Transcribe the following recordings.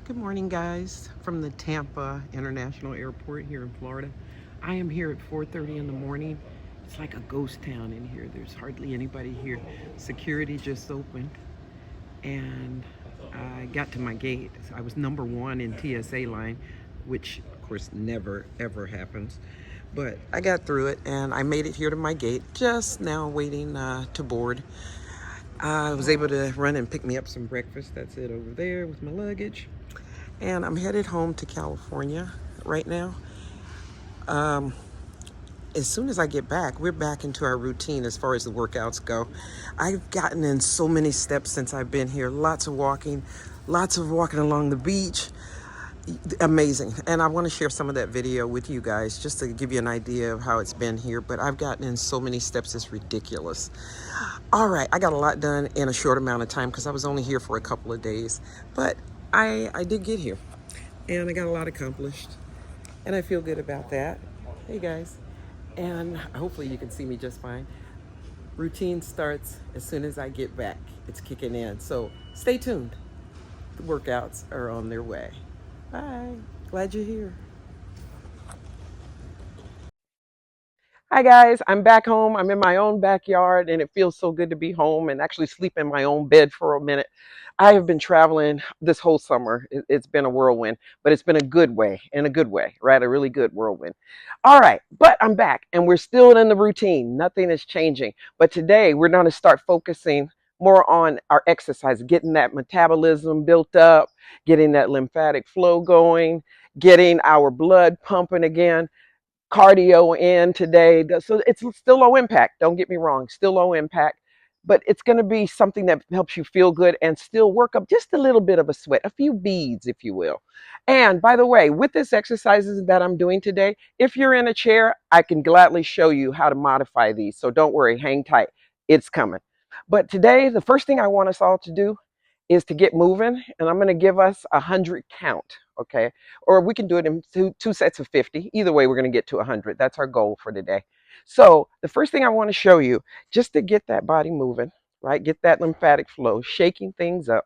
Good morning, guys, from the Tampa International Airport here in Florida. I am here at 4:30 in the morning. It's like a ghost town in here. There's hardly anybody here. Security just opened, and I got to my gate. I was number one in TSA line, which, of course, never ever happens. But I got through it, and I made it here to my gate. Just now, waiting to board. I was able to run and pick me up some breakfast. That's it over there with my luggage. And I'm headed home to California right now. Um, as soon as I get back, we're back into our routine as far as the workouts go. I've gotten in so many steps since I've been here. Lots of walking along the beach. Amazing. And I want to share some of that video with you guys just to give you an idea of how it's been here. But I've gotten in so many steps, it's ridiculous. All right, I got a lot done in a short amount of time because I was only here for a couple of days. But I did get here and I got a lot accomplished. And I feel good about that. Hey guys. And hopefully you can see me just fine. Routine starts as soon as I get back. It's kicking in. So stay tuned. The workouts are on their way. Bye. Glad you're here. Hi guys, I'm back home. I'm in my own backyard and it feels so good to be home and actually sleep in my own bed for a minute. I have been traveling this whole summer. It's been a whirlwind, but it's been a good way, in a good way, right? A really good whirlwind. All right, but I'm back and we're still in the routine. Nothing is changing. But today we're going to start focusing more on our exercise, getting that metabolism built up, getting that lymphatic flow going, getting our blood pumping again, cardio in today. So it's still low impact. Don't get me wrong, still low impact, but it's going to be something that helps you feel good and still work up just a little bit of a sweat, a few beads, if you will. And by the way, with this exercises that I'm doing today, if you're in a chair, I can gladly show you how to modify these. So don't worry, hang tight. It's coming. But today, the first thing I want us all to do is to get moving, and I'm going to give us 100 count, okay? Or we can do it in two sets of 50. Either way, we're going to get to 100. That's our goal for today. So the first thing I want to show you, just to get that body moving, right? Get that lymphatic flow, shaking things up.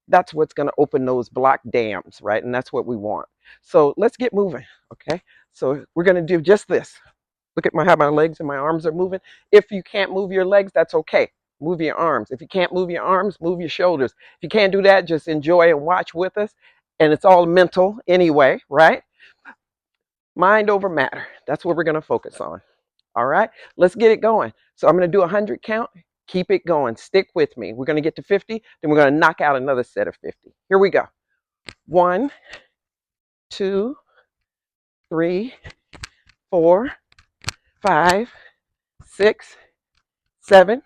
That's what's going to open those blocked dams, right? And that's what we want. So let's get moving, okay? So we're going to do just this. Look at how my legs and my arms are moving. If you can't move your legs, that's okay. Move your arms. If you can't move your arms, move your shoulders. If you can't do that, just enjoy and watch with us. And it's all mental anyway, right? Mind over matter. That's what we're going to focus on. All right, let's get it going. So I'm going to do 100 count. Keep it going. Stick with me. We're going to get to 50. Then we're going to knock out another set of 50. Here we go. 1, 2, 3, 4, 5, 6, 7,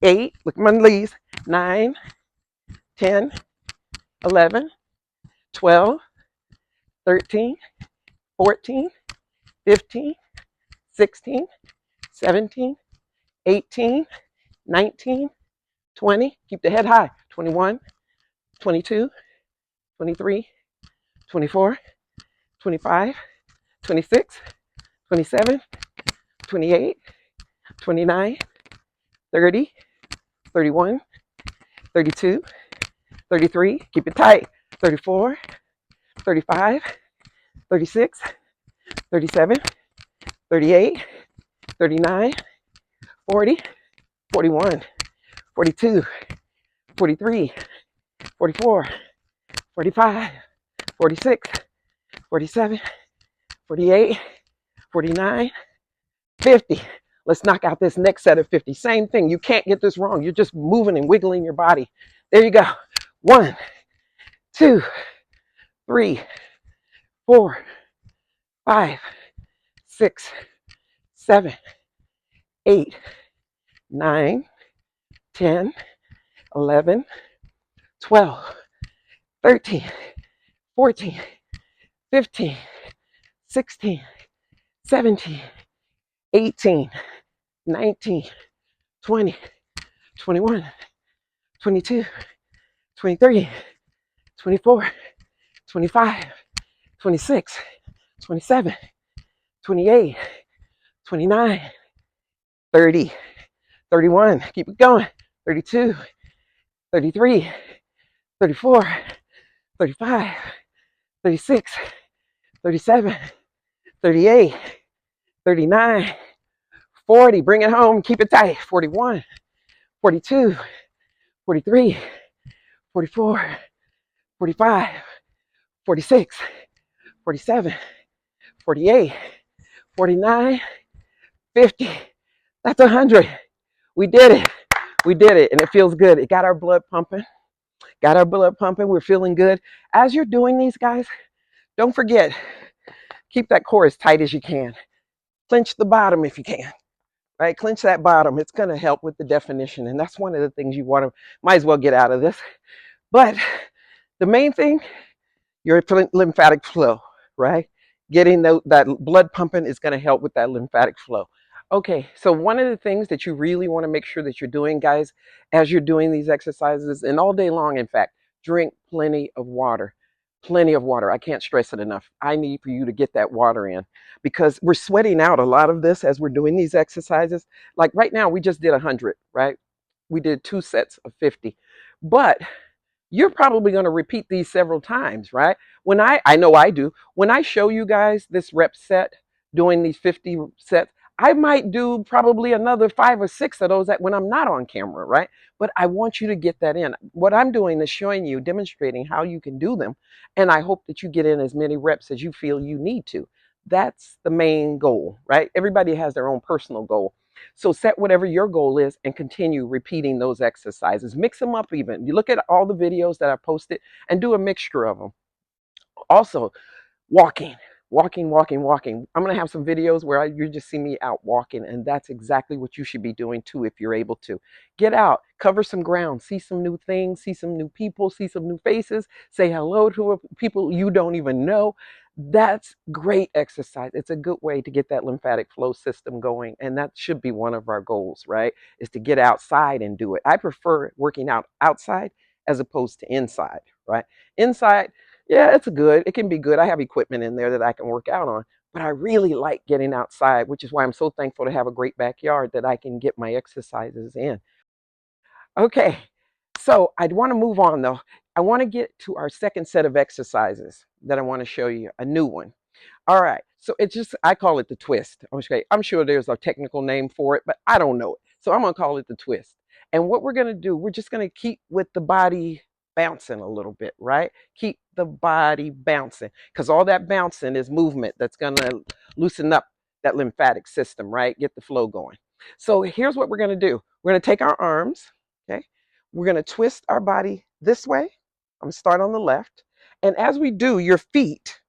8, look at my knees, 9, 10, 11, 12, 13, 14, 15, 16, 17, 18, 19, 20, keep the head high, 21, 22, 23, 24, 25, 26, 27, 28, 29, 30, 31, 32, 33, keep it tight, 34, 35, 36, 37, 38, 39, 40, 41, 42, 43, 44, 45, 46, 47, 48, 49, 50. Let's knock out this next set of 50. Same thing. You can't get this wrong. You're just moving and wiggling your body. There you go. 1, 2, 3, 4, 5, 6, 7, 8, 9, 10, 11, 12, 13, 14, 15, 16, 17, 18, 19, 20, 21, 22, 23, 24, 25, 26, 27, 28, 29, 30, 31, keep it going, 32, 33, 34, 35, 36, 37, 38, 39, 40. Bring it home. Keep it tight. 41, 42, 43, 44, 45, 46, 47, 48, 49, 50. That's 100. We did it. We did it. And it feels good. It got our blood pumping. Got our blood pumping. We're feeling good. As you're doing these, guys, don't forget, keep that core as tight as you can. Clench the bottom if you can. Right? Clench that bottom. It's going to help with the definition. And that's one of the things you want to, might as well get out of this. But the main thing, your lymphatic flow, right? Getting that blood pumping is going to help with that lymphatic flow. Okay, so one of the things that you really want to make sure that you're doing, guys, as you're doing these exercises, and all day long, in fact, drink plenty of water. Plenty of water. I can't stress it enough. I need for you to get that water in because we're sweating out a lot of this as we're doing these exercises. Like right now, we just did 100, right? We did 2 sets of 50. But you're probably going to repeat these several times, right? When I know I do, when I show you guys this rep set, doing these 50 sets, I might do probably another 5 or 6 of those when I'm not on camera, right? But I want you to get that in. What I'm doing is showing you, demonstrating how you can do them. And I hope that you get in as many reps as you feel you need to. That's the main goal, right? Everybody has their own personal goal. So set whatever your goal is and continue repeating those exercises. Mix them up even. You look at all the videos that I posted and do a mixture of them. Also, walking, walking. I'm going to have some videos where you just see me out walking, and that's exactly what you should be doing too if you're able to. Get out, cover some ground, see some new things, see some new people, see some new faces, say hello to people you don't even know. That's great exercise. It's a good way to get that lymphatic flow system going, and that should be one of our goals, right? Is to get outside and do it. I prefer working out outside as opposed to inside, right? Inside, yeah, it's good. It can be good. I have equipment in there that I can work out on, but I really like getting outside, which is why I'm so thankful to have a great backyard that I can get my exercises in. Okay, so I'd want to move on though. I want to get to our second set of exercises that I want to show you, a new one. All right. So it's just, I call it the twist. Okay. I'm sure there's a technical name for it, but I don't know it. So I'm going to call it the twist. And what we're going to do, we're just going to keep with the body bouncing a little bit, right? Keep the body bouncing because all that bouncing is movement that's going to loosen up that lymphatic system, right? Get the flow going. So here's what we're going to do. We're going to take our arms, okay? We're going to twist our body this way. I'm going to start on the left. And as we do, your feet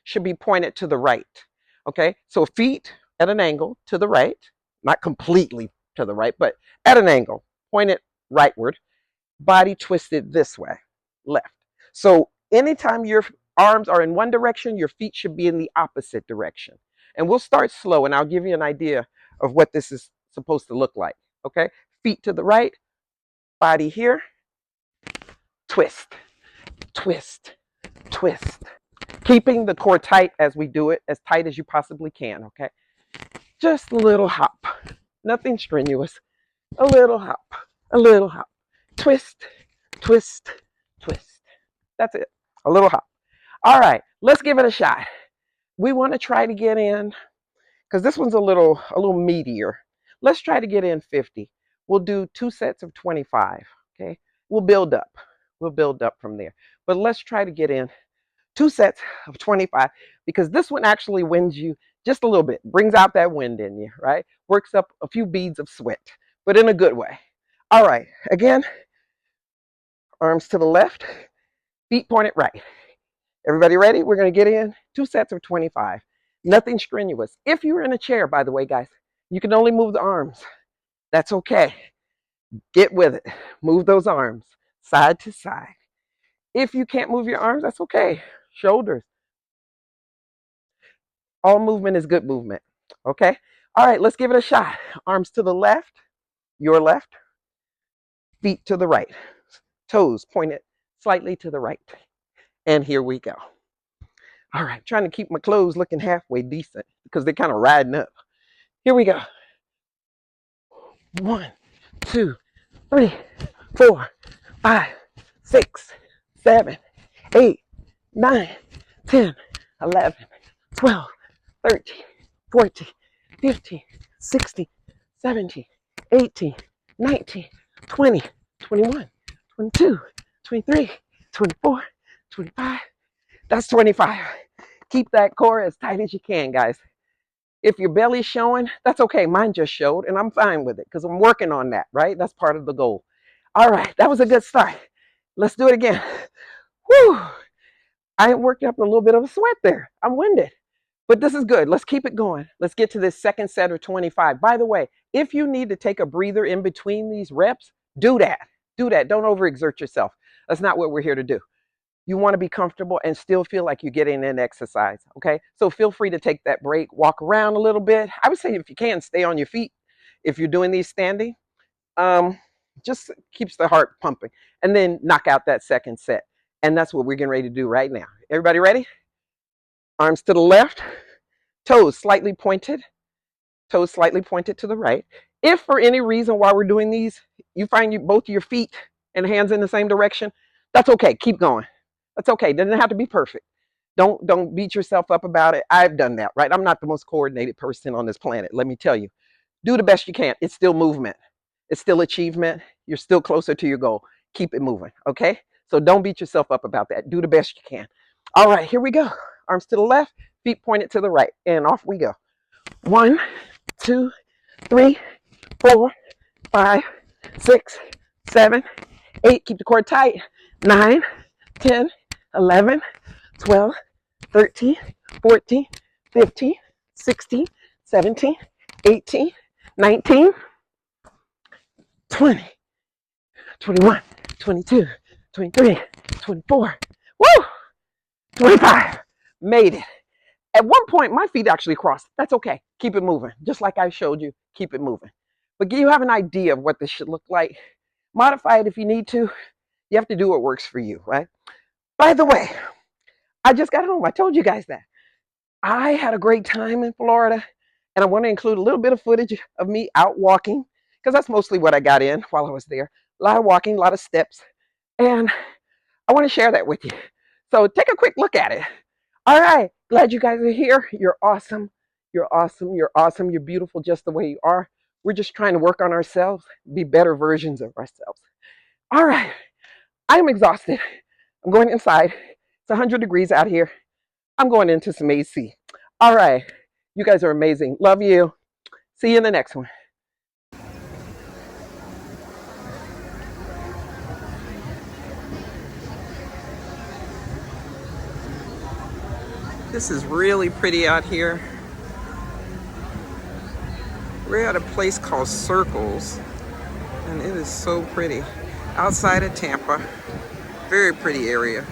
should be pointed to the right. Okay, so feet at an angle to the right, not completely to the right, but at an angle, pointed rightward, body twisted this way, left. So anytime your arms are in one direction, your feet should be in the opposite direction. And we'll start slow and I'll give you an idea of what this is supposed to look like. Okay, feet to the right, body here, twist, twist, twist. Keeping the core tight as we do it, as tight as you possibly can, okay? Just a little hop. Nothing strenuous. A little hop. A little hop. Twist, twist, twist. That's it. A little hop. All right, let's give it a shot. We want to try to get in, because this one's a little meatier. Let's try to get in 50. We'll do 2 sets of 25, okay? We'll build up. We'll build up from there. But let's try to get in 2 sets of 25 because this one actually wins you just a little bit, brings out that wind in you, right? Works up a few beads of sweat, but in a good way. All right, again, arms to the left, feet pointed right. Everybody ready? We're going to get in 2 sets of 25. Nothing strenuous. If you're in a chair, by the way, guys, you can only move the arms. That's okay. Get with it. Move those arms side to side. If you can't move your arms, that's okay. Shoulders. All movement is good movement. Okay? All right, let's give it a shot. Arms to the left, your left, feet to the right, toes pointed slightly to the right. And here we go. All right, trying to keep my clothes looking halfway decent because they're kind of riding up. Here we go. 1, 2, 3, 4, 5, 6, 7, 8, 9, 10, 11, 12, 13, 14, 15, 16, 17, 18, 19, 20, 21, 22, 23, 24, 25. That's 25. Keep that core as tight as you can, guys. If your belly's showing, that's okay. Mine just showed, and I'm fine with it because I'm working on that, right? That's part of the goal. All right, that was a good start. Let's do it again. Whew. I worked up a little bit of a sweat there. I'm winded. But this is good. Let's keep it going. Let's get to this second set of 25. By the way, if you need to take a breather in between these reps, do that. Do that. Don't overexert yourself. That's not what we're here to do. You want to be comfortable and still feel like you're getting in exercise. Okay. So feel free to take that break, walk around a little bit. I would say if you can, stay on your feet if you're doing these standing. Just keeps the heart pumping. And then knock out that second set. And that's what we're getting ready to do right now. Everybody ready? Arms to the left, toes slightly pointed to the right. If for any reason while we're doing these, you find both your feet and hands in the same direction, that's okay. Keep going. That's okay. It doesn't have to be perfect. Don't beat yourself up about it. I've done that, right? I'm not the most coordinated person on this planet. Let me tell you. Do the best you can. It's still movement. It's still achievement. You're still closer to your goal. Keep it moving, okay? So don't beat yourself up about that. Do the best you can. All right, here we go. Arms to the left, feet pointed to the right, and off we go. 1, 2, 3, 4, 5, 6, 7, 8. Keep the core tight. 9, 10, 11, 12, 13, 14, 15, 16, 17, 18, 19, 20, 21, 22, 23, 24. Woo! 25. Made it. At one point, my feet actually crossed. That's okay. Keep it moving. Just like I showed you, keep it moving. But you have an idea of what this should look like. Modify it if you need to. You have to do what works for you, right? By the way, I just got home. I told you guys that. I had a great time in Florida, and I want to include a little bit of footage of me out walking, because that's mostly what I got in while I was there. A lot of walking, a lot of steps, and I want to share that with you. So take a quick look at it. All right, glad you guys are here. You're awesome. You're awesome. You're awesome. You're beautiful just the way you are. We're just trying to work on ourselves, be better versions of ourselves. All right, I'm exhausted. I'm going inside. It's 100 degrees out here. I'm going into some AC. All right, you guys are amazing. Love you. See you in the next one. This is really pretty out here. We're at a place called Circles, and it is so pretty. Outside of Tampa. Very pretty area.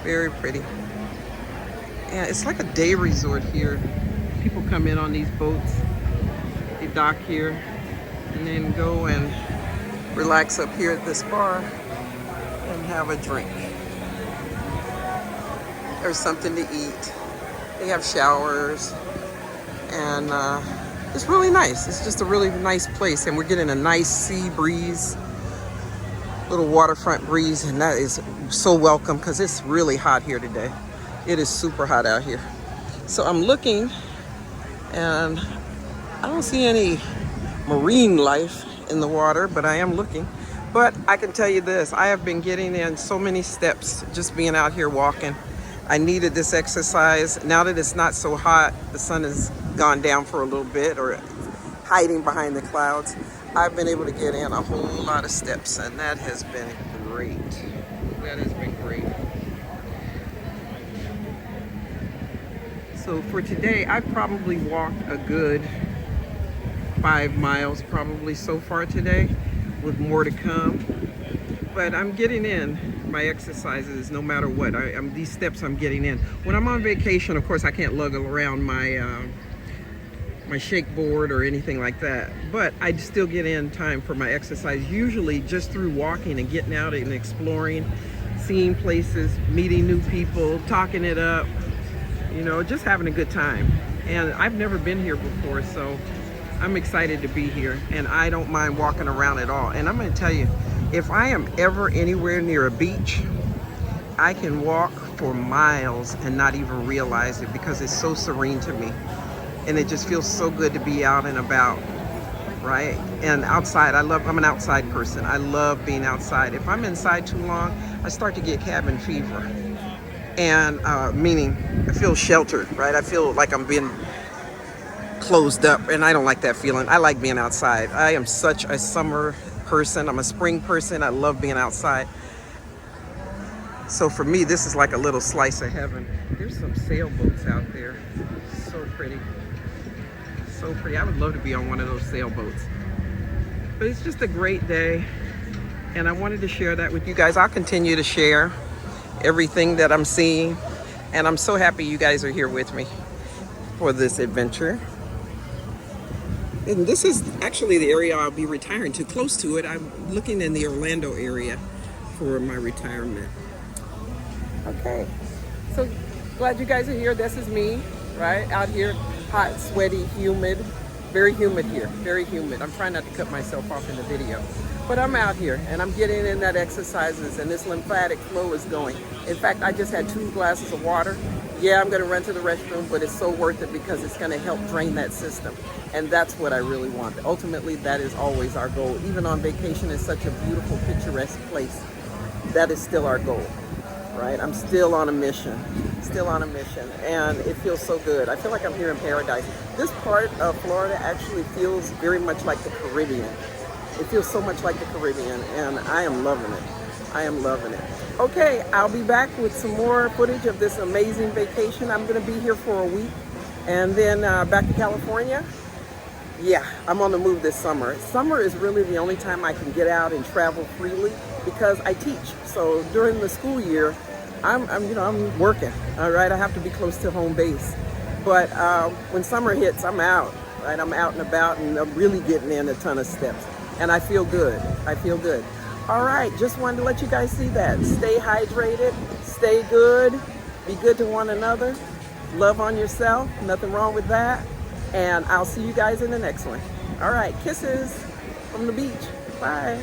Very pretty. And it's like a day resort here. People come in on these boats. They dock here and then go and relax up here at this bar and have a drink. There's something to eat. They have showers, and it's really nice. It's just a really nice place, and we're getting a nice sea breeze, little waterfront breeze, and that is so welcome because it's really hot here today. It is super hot out here. So I'm looking, and I don't see any marine life in the water, but I am looking. But I can tell you this, I have been getting in so many steps just being out here walking. I needed this exercise. Now that it's not so hot, the sun has gone down for a little bit or hiding behind the clouds, I've been able to get in a whole lot of steps, and that has been great. That has been great. So for today, I've probably walked a good 5 miles probably so far today, with more to come. But I'm getting in my exercises no matter what. These steps I'm getting in. When I'm on vacation, of course, I can't lug around my my shake board or anything like that, but I still get in time for my exercise, usually just through walking and getting out and exploring, seeing places, meeting new people, talking it up, you know, just having a good time. And I've never been here before, so I'm excited to be here, and I don't mind walking around at all. And I'm going to tell you, if I am ever anywhere near a beach, I can walk for miles and not even realize it because it's so serene to me. And it just feels so good to be out and about, right? And outside, I'm an outside person. I love being outside. If I'm inside too long, I start to get cabin fever. And meaning I feel sheltered, right? I feel like I'm being closed up, and I don't like that feeling. I like being outside. I am such a summer person. I'm a spring person. I love being outside. So for me, this is like a little slice of heaven. There's some sailboats out there. So pretty. So pretty. I would love to be on one of those sailboats. But it's just a great day, and I wanted to share that with you guys. I'll continue to share everything that I'm seeing, and I'm so happy you guys are here with me for this adventure. And this is actually the area I'll be retiring to. Close to it, I'm looking in the Orlando area for my retirement. Okay, so glad you guys are here. This is me, right? Out here, hot, sweaty, humid. Very humid here, very humid. I'm trying not to cut myself off in the video. But I'm out here and I'm getting in that exercises, and this lymphatic flow is going. In fact, I just had 2 glasses of water. Yeah, I'm gonna run to the restroom, but it's so worth it because it's gonna help drain that system. And that's what I really want. Ultimately, that is always our goal. Even on vacation, it's such a beautiful, picturesque place. That is still our goal, right? I'm still on a mission, and it feels so good. I feel like I'm here in paradise. This part of Florida actually feels very much like the Caribbean. It feels so much like the Caribbean, and I am loving it. I am loving it. Okay, I'll be back with some more footage of this amazing vacation. I'm gonna be here for a week, and then back to California. Yeah, I'm on the move this summer. Summer is really the only time I can get out and travel freely because I teach. So during the school year, I'm working, all right? I have to be close to home base. But when summer hits, I'm out, right? I'm out and about, and I'm really getting in a ton of steps. And I feel good. I feel good. All right, just wanted to let you guys see that. Stay hydrated, stay good, be good to one another, love on yourself, nothing wrong with that. And I'll see you guys in the next one. All right, kisses from the beach. Bye.